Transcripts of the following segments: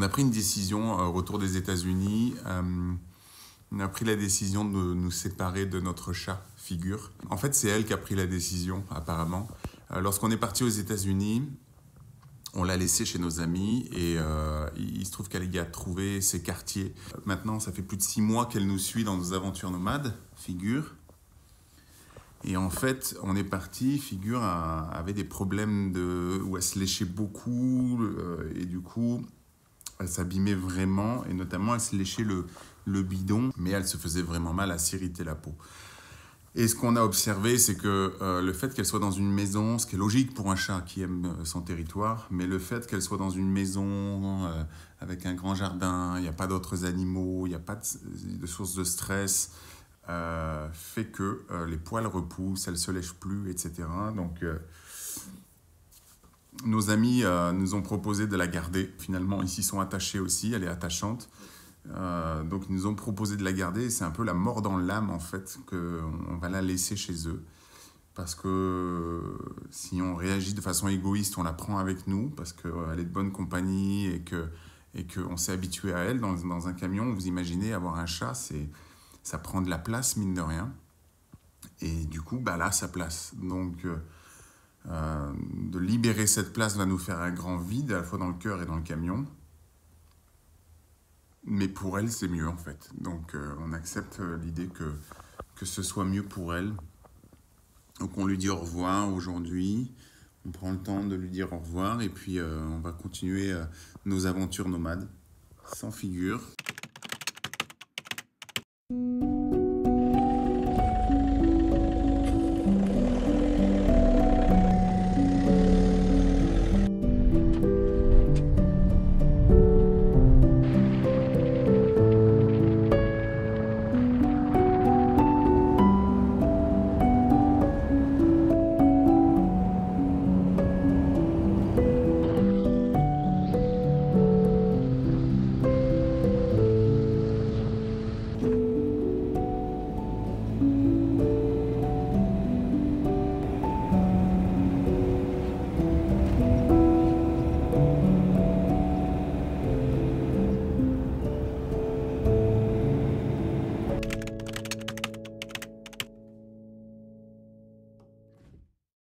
On a pris une décision au retour des États-Unis. On a pris la décision de nous séparer de notre chat, Figure. En fait, c'est elle qui a pris la décision, apparemment. Lorsqu'on est parti aux États-Unis, on l'a laissée chez nos amis et il se trouve qu'elle y a trouvé ses quartiers. Maintenant, ça fait plus de 6 mois qu'elle nous suit dans nos aventures nomades, Figure. Et en fait, on est parti, Figure avait des problèmes où elle se léchait beaucoup et du coup, elle s'abîmait vraiment et notamment elle se léchait le bidon, mais elle se faisait vraiment mal à s'irriter la peau. Et ce qu'on a observé, c'est que le fait qu'elle soit dans une maison, ce qui est logique pour un chat qui aime son territoire, mais le fait qu'elle soit dans une maison avec un grand jardin, il n'y a pas d'autres animaux, il n'y a pas de source de stress, fait que les poils repoussent, elle ne se lèche plus, etc. Donc, nos amis nous ont proposé de la garder. Finalement, ils s'y sont attachés aussi, elle est attachante. Donc ils nous ont proposé de la garder. C'est un peu la mort dans l'âme en fait, qu'on va la laisser chez eux. Parce que si on réagit de façon égoïste, on la prend avec nous, parce qu'elle est de bonne compagnie et qu'on s'est habitué à elle. Dans un camion, vous imaginez avoir un chat, ça prend de la place, mine de rien. Et du coup, bah là, sa place. Donc, de libérer cette place va nous faire un grand vide, à la fois dans le cœur et dans le camion. Mais pour elle, c'est mieux, en fait. Donc, on accepte l'idée que ce soit mieux pour elle. Donc, on lui dit au revoir aujourd'hui. On prend le temps de lui dire au revoir. Et puis, on va continuer nos aventures nomades, sans Figure.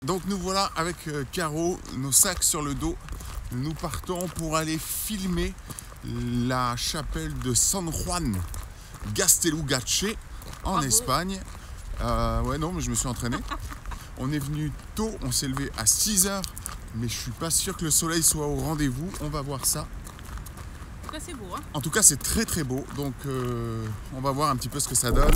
Donc nous voilà avec Caro, nos sacs sur le dos. Nous partons pour aller filmer la chapelle de San Juan Gaztelugatxe en Espagne. Ouais non mais je me suis entraîné. On est venu tôt, on s'est levé à 6 h, mais je suis pas sûr que le soleil soit au rendez-vous. On va voir ça. En tout cas c'est beau, hein. En tout cas c'est très très beau, donc on va voir un petit peu ce que ça donne.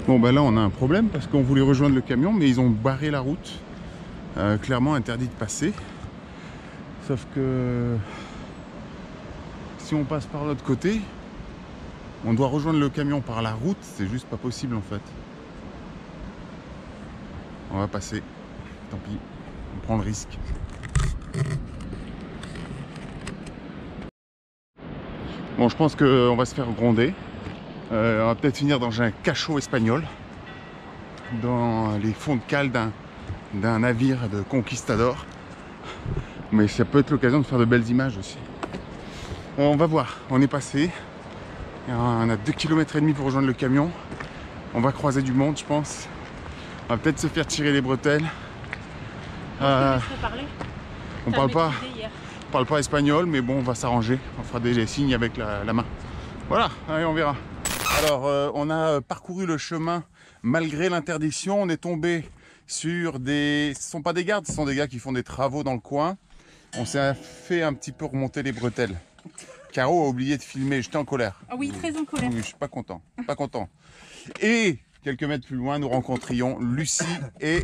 Bon ben là on a un problème parce qu'on voulait rejoindre le camion mais ils ont barré la route, clairement interdit de passer, sauf que si on passe par l'autre côté on doit rejoindre le camion par la route, c'est juste pas possible en fait. On va passer, tant pis, on prend le risque. Bon je pense qu'on va se faire gronder. On va peut-être finir dans un cachot espagnol, dans les fonds de cale d'un navire de conquistador. Mais ça peut être l'occasion de faire de belles images aussi. On va voir, on est passé. On a 2,5 km pour rejoindre le camion. On va croiser du monde, je pense. On va peut-être se faire tirer les bretelles. Je te laisserai parler. On T'as parle pas, maîtrisé hier. on parle pas espagnol, mais bon, on va s'arranger. On fera des signes avec la main. Voilà, allez, on verra. Alors, on a parcouru le chemin malgré l'interdiction. On est tombé sur des... Ce sont pas des gardes, ce sont des gars qui font des travaux dans le coin. On s'est fait un petit peu remonter les bretelles. Caro a oublié de filmer, j'étais en colère. Ah oui, très en colère. Oui, je suis pas content, pas content. Et quelques mètres plus loin, nous rencontrions Lucie et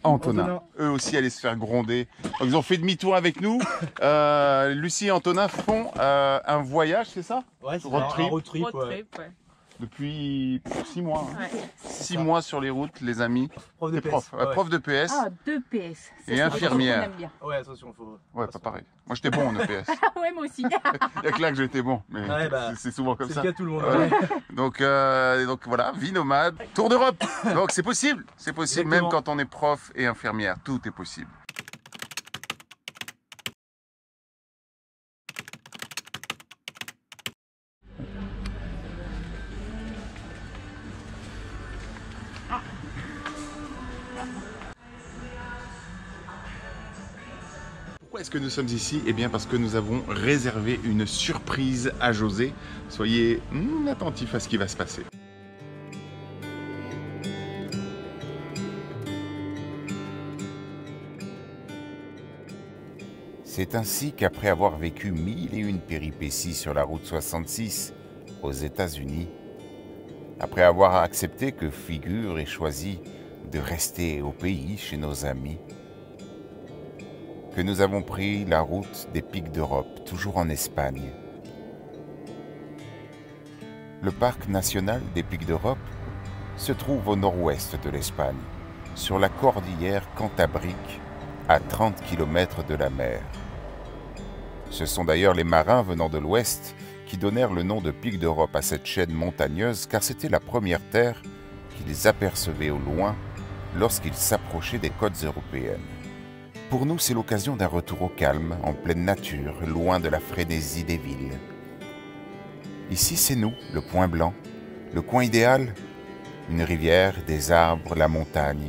Antonin. Eux aussi allaient se faire gronder. Donc, ils ont fait demi-tour avec nous. Lucie et Antonin font un voyage, c'est ça? Ouais, c'est Road un trip. road trip. Road Ouais. trip, ouais. Depuis 6 mois. Hein. Ouais. 6 mois sur les routes, les amis. Prof de T'es PS. prof, Ouais. prof de PS. Ah, 2 PS. Ça, Et c'est infirmière. un truc qu'on aime bien. Ouais, attention, faut. Ouais, pas pareil. Moi, j'étais bon en EPS. Ah ouais, moi aussi. Il y a que là que j'étais bon. Mais Ouais, bah, c'est souvent comme C'est ça. le cas de tout le monde. Ouais. Ouais. Donc voilà, vie nomade, tour d'Europe. Donc c'est possible, Exactement. même quand on est prof et infirmière, tout est possible. Pourquoi est-ce que nous sommes ici? Eh bien parce que nous avons réservé une surprise à José. Soyez attentifs à ce qui va se passer. C'est ainsi qu'après avoir vécu 1001 péripéties sur la route 66 aux États-Unis, après avoir accepté que Figure ait choisi de rester au pays chez nos amis, que nous avons pris la route des Pics d'Europe, toujours en Espagne. Le parc national des Pics d'Europe se trouve au nord-ouest de l'Espagne, sur la cordillère Cantabrique, à 30 km de la mer. Ce sont d'ailleurs les marins venant de l'ouest qui donnèrent le nom de Pics d'Europe à cette chaîne montagneuse, car c'était la première terre qu'ils apercevaient au loin lorsqu'ils s'approchaient des côtes européennes. Pour nous, c'est l'occasion d'un retour au calme, en pleine nature, loin de la frénésie des villes. Ici, c'est nous, le point blanc, le coin idéal, une rivière, des arbres, la montagne.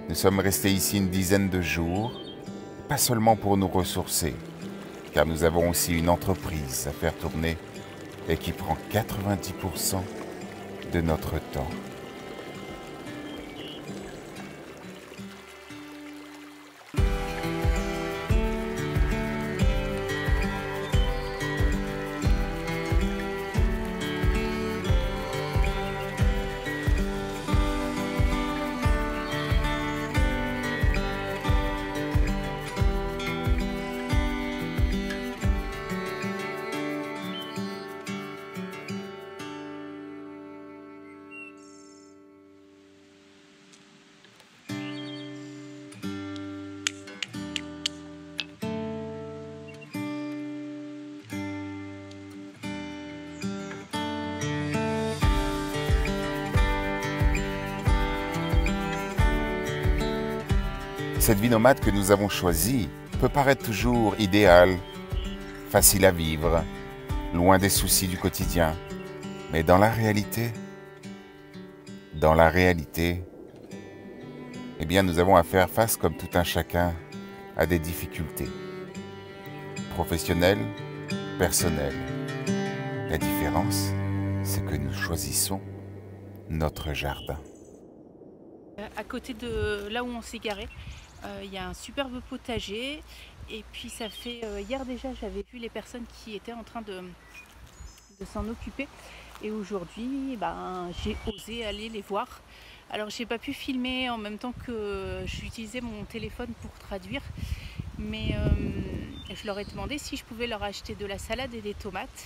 Nous sommes restés ici une dizaine de jours, pas seulement pour nous ressourcer, car nous avons aussi une entreprise à faire tourner et qui prend 90% de notre temps. Cette vie nomade que nous avons choisie peut paraître toujours idéale, facile à vivre, loin des soucis du quotidien. Mais dans la réalité, eh bien, nous avons à faire face, comme tout un chacun, à des difficultés professionnelles, personnelles. La différence, c'est que nous choisissons notre jardin. À côté de là où on s'est garé, il y a un superbe potager. Et puis ça fait hier déjà, j'avais vu les personnes qui étaient en train de s'en occuper. Et aujourd'hui, j'ai osé aller les voir. Alors j'ai pas pu filmer en même temps que j'utilisais mon téléphone pour traduire. Mais je leur ai demandé si je pouvais leur acheter de la salade et des tomates.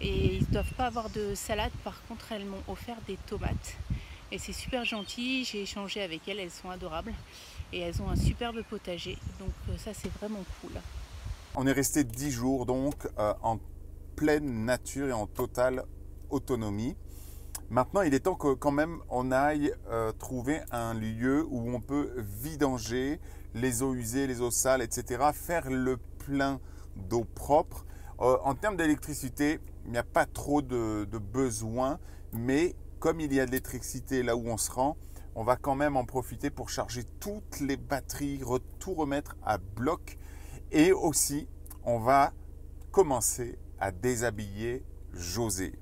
Et ils ne doivent pas avoir de salade, par contre elles m'ont offert des tomates. Et c'est super gentil, j'ai échangé avec elles, elles sont adorables. Et elles ont un superbe potager, donc ça c'est vraiment cool. On est resté 10 jours donc en pleine nature et en totale autonomie. Maintenant, il est temps que quand même on aille trouver un lieu où on peut vidanger les eaux usées, les eaux sales, etc. Faire le plein d'eau propre. En termes d'électricité, il n'y a pas trop de besoin, mais comme il y a de l'électricité là où on se rend, on va quand même en profiter pour charger toutes les batteries, tout remettre à bloc. Et aussi, on va commencer à déshabiller José.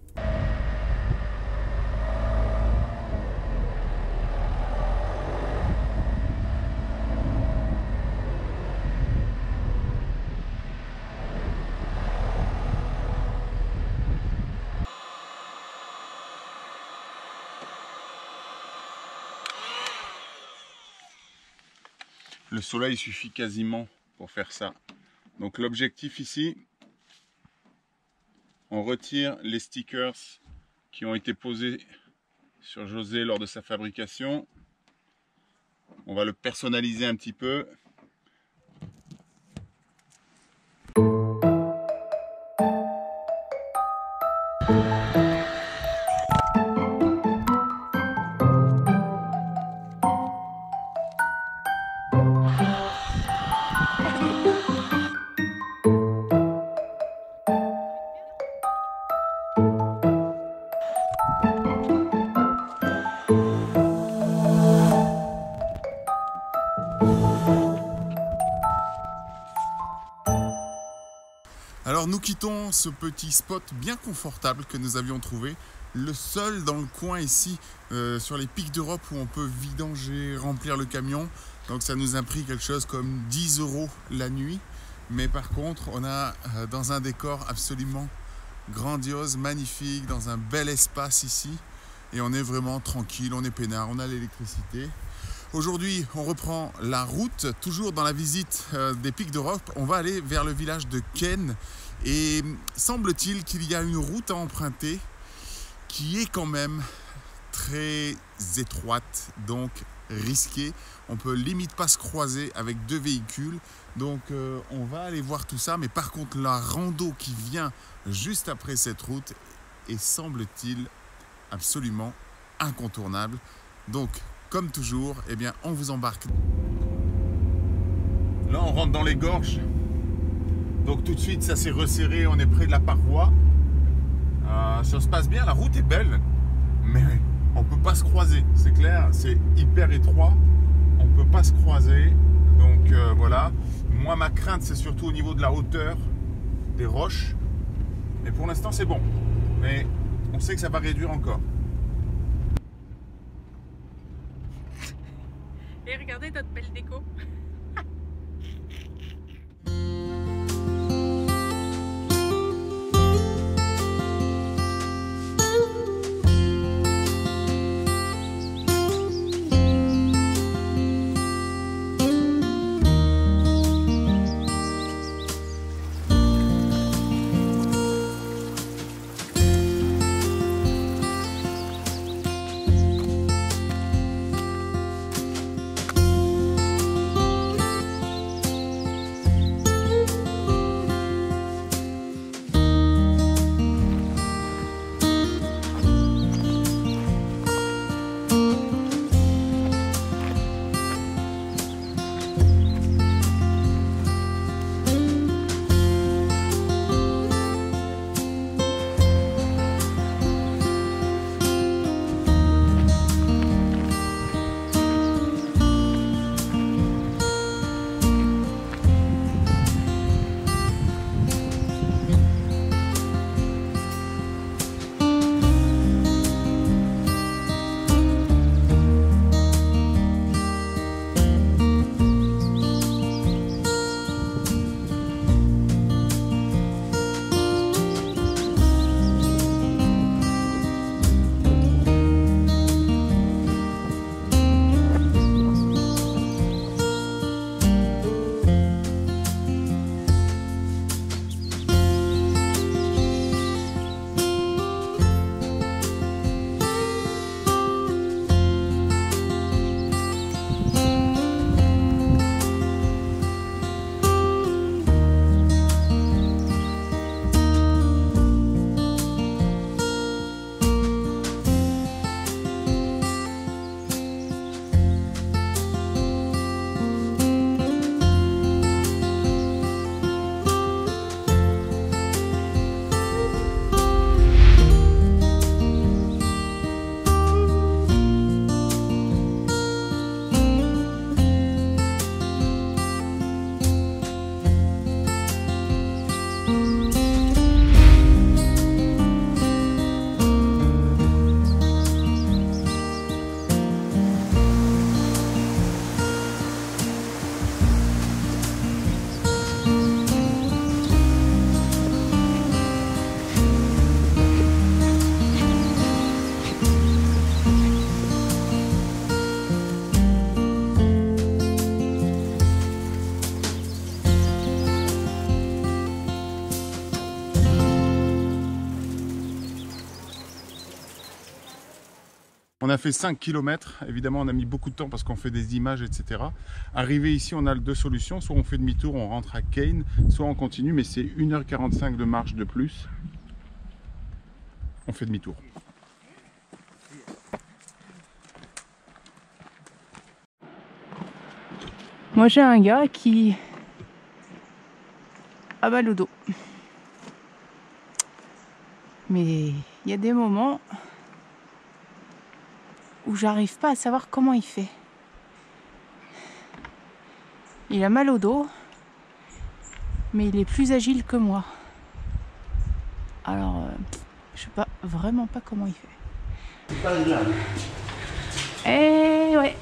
Le soleil suffit quasiment pour faire ça. Donc l'objectif ici, on retire les stickers qui ont été posés sur José lors de sa fabrication. On va le personnaliser un petit peu. Alors nous quittons ce petit spot bien confortable que nous avions trouvé, le seul dans le coin ici sur les pics d'Europe où on peut vidanger, remplir le camion. Donc ça nous a pris quelque chose comme 10 € la nuit. Mais par contre on a dans un décor absolument grandiose, magnifique, dans un bel espace ici. Et on est vraiment tranquille, on est peinard, on a l'électricité. Aujourd'hui, on reprend la route, toujours dans la visite des pics d'Europe. On va aller vers le village de Ken. Et semble-t-il qu'il y a une route à emprunter qui est quand même très étroite, donc risquée. On peut limite pas se croiser avec deux véhicules. Donc on va aller voir tout ça. Mais par contre, la rando qui vient juste après cette route est, semble-t-il, absolument incontournable. Donc, comme toujours, eh bien, on vous embarque. Là, on rentre dans les gorges. Donc tout de suite, ça s'est resserré. On est près de la paroi. Ça se passe bien. La route est belle. Mais on ne peut pas se croiser. C'est clair, c'est hyper étroit. On ne peut pas se croiser. Donc voilà. Moi, ma crainte, c'est surtout au niveau de la hauteur des roches. Mais pour l'instant, c'est bon. Mais on sait que ça va réduire encore. Et regardez notre belle déco. On a fait 5 km. Évidemment, on a mis beaucoup de temps parce qu'on fait des images, etc. Arrivé ici, on a deux solutions. Soit on fait demi-tour, on rentre à Caen, soit on continue, mais c'est 1h45 de marche de plus. On fait demi-tour. Moi j'ai un gars qui a mal au dos. Mais il y a des moments où j'arrive pas à savoir comment il fait. Il a mal au dos, mais il est plus agile que moi. Alors, je sais pas, vraiment pas comment il fait. C'est pas agréable. Eh ouais.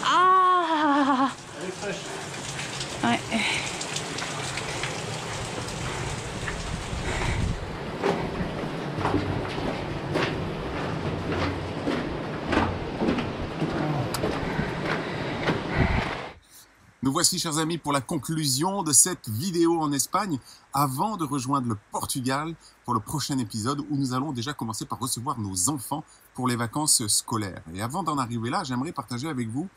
Ah. Elle est fraîche. Ouais. Nous voici, chers amis, pour la conclusion de cette vidéo en Espagne, avant de rejoindre le Portugal pour le prochain épisode où nous allons déjà commencer par recevoir nos enfants pour les vacances scolaires. Et avant d'en arriver là, j'aimerais partager avec vous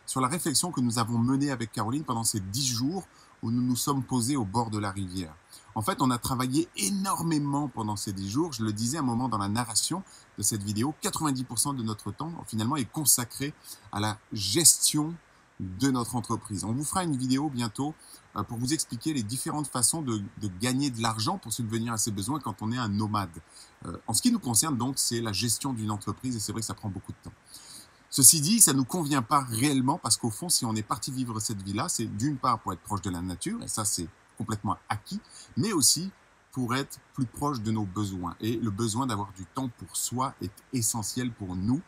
sur la réflexion que nous avons menée avec Caroline pendant ces 10 jours où nous nous sommes posés au bord de la rivière. En fait, on a travaillé énormément pendant ces 10 jours. Je le disais un moment dans la narration de cette vidéo, 90% de notre temps, finalement, est consacré à la gestion de notre entreprise. On vous fera une vidéo bientôt pour vous expliquer les différentes façons de gagner de l'argent pour subvenir à ses besoins quand on est un nomade. En ce qui nous concerne donc, c'est la gestion d'une entreprise et c'est vrai que ça prend beaucoup de temps. Ceci dit, ça ne nous convient pas réellement parce qu'au fond, si on est parti vivre cette vie-là, c'est d'une part pour être proche de la nature, et ça c'est complètement acquis, mais aussi pour être plus proche de nos besoins. Et le besoin d'avoir du temps pour soi est essentiel pour nous.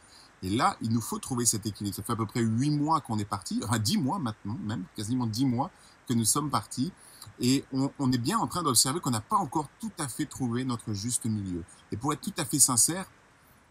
Et là, il nous faut trouver cet équilibre. Ça fait à peu près 8 mois qu'on est parti, enfin 10 mois maintenant, même quasiment 10 mois que nous sommes partis. Et on est bien en train d'observer qu'on n'a pas encore tout à fait trouvé notre juste milieu. Et pour être tout à fait sincère,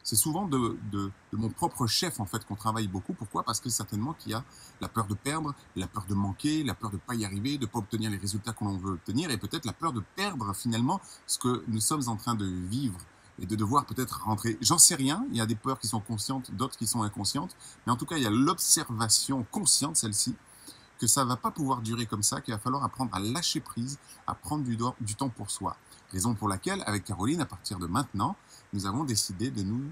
c'est souvent de mon propre chef en fait qu'on travaille beaucoup. Pourquoi? Parce que certainement qu'il y a la peur de perdre, la peur de manquer, la peur de ne pas y arriver, de ne pas obtenir les résultats qu'on veut obtenir et peut-être la peur de perdre finalement ce que nous sommes en train de vivre et de devoir peut-être rentrer. J'en sais rien, il y a des peurs qui sont conscientes, d'autres qui sont inconscientes, mais en tout cas il y a l'observation consciente, celle-ci, que ça ne va pas pouvoir durer comme ça, qu'il va falloir apprendre à lâcher prise, à prendre du temps pour soi. Raison pour laquelle, avec Caroline, à partir de maintenant, nous avons décidé de nous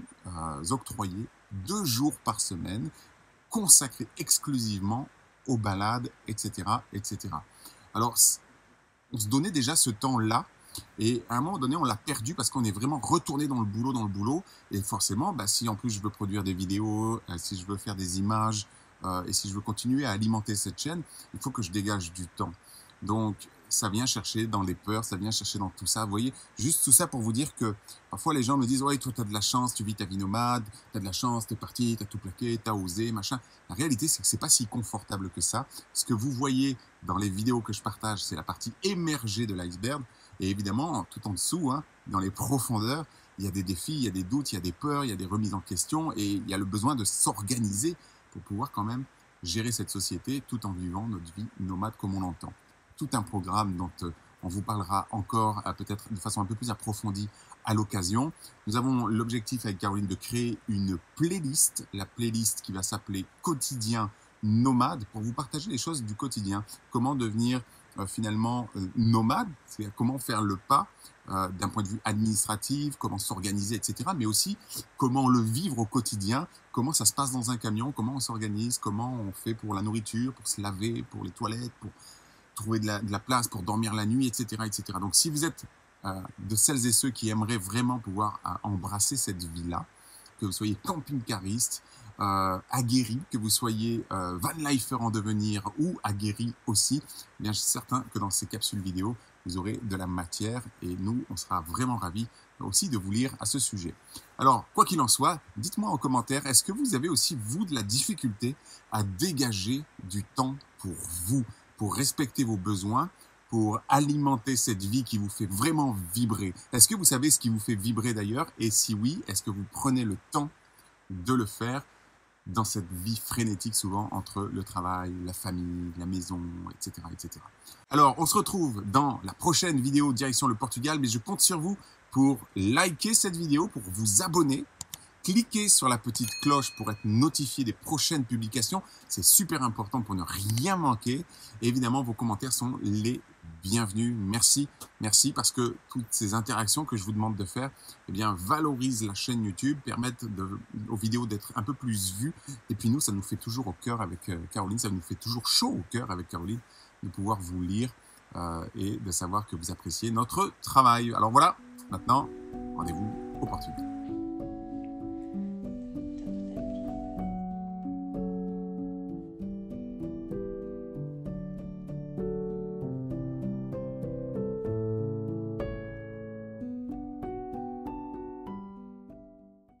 octroyer 2 jours par semaine consacrés exclusivement aux balades, etc., etc. Alors, on se donnait déjà ce temps-là, et à un moment donné, on l'a perdu parce qu'on est vraiment retourné dans le boulot. Et forcément, si en plus je veux produire des vidéos, si je veux faire des images, et si je veux continuer à alimenter cette chaîne, il faut que je dégage du temps. Donc, ça vient chercher dans les peurs, ça vient chercher dans tout ça. Vous voyez, juste tout ça pour vous dire que parfois les gens me disent « Ouais, toi, tu as de la chance, tu vis ta vie nomade, tu as de la chance, tu es parti, tu as tout plaqué, tu as osé, machin. » La réalité, c'est que c'est pas si confortable que ça. Ce que vous voyez dans les vidéos que je partage, c'est la partie émergée de l'iceberg. Et évidemment, tout en dessous, dans les profondeurs, il y a des défis, il y a des doutes, il y a des peurs, il y a des remises en question et il y a le besoin de s'organiser pour pouvoir quand même gérer cette société tout en vivant notre vie nomade comme on l'entend. Tout un programme dont on vous parlera encore peut-être de façon un peu plus approfondie à l'occasion. Nous avons l'objectif avec Caroline de créer une playlist, la playlist qui va s'appeler Quotidien Nomade, pour vous partager les choses du quotidien. Comment devenir finalement nomade, c'est comment faire le pas d'un point de vue administratif, comment s'organiser, etc. Mais aussi comment le vivre au quotidien, comment ça se passe dans un camion, comment on s'organise, comment on fait pour la nourriture, pour se laver, pour les toilettes, pour trouver de la place pour dormir la nuit, etc., etc. Donc, si vous êtes de celles et ceux qui aimeraient vraiment pouvoir embrasser cette vie-là, que vous soyez camping-cariste, aguerri, que vous soyez van-lifer en devenir ou aguerri aussi, eh bien, je suis certain que dans ces capsules vidéo, vous aurez de la matière et nous, on sera vraiment ravis aussi de vous lire à ce sujet. Alors, quoi qu'il en soit, dites-moi en commentaire, est-ce que vous avez aussi, vous, de la difficulté à dégager du temps pour vous, pour respecter vos besoins, pour alimenter cette vie qui vous fait vraiment vibrer? Est-ce que vous savez ce qui vous fait vibrer d'ailleurs? Et si oui, est-ce que vous prenez le temps de le faire dans cette vie frénétique souvent entre le travail, la famille, la maison, etc., etc. Alors, on se retrouve dans la prochaine vidéo direction le Portugal, mais je compte sur vous pour liker cette vidéo, pour vous abonner. Cliquez sur la petite cloche pour être notifié des prochaines publications. C'est super important pour ne rien manquer. Et évidemment, vos commentaires sont les bienvenus. Merci, merci parce que toutes ces interactions que je vous demande de faire, eh bien, valorisent la chaîne YouTube, permettent aux vidéos d'être un peu plus vues. Et puis nous, ça nous fait toujours au cœur avec Caroline, ça nous fait toujours chaud au cœur avec Caroline de pouvoir vous lire et de savoir que vous appréciez notre travail. Alors voilà, maintenant, rendez-vous au Portugal.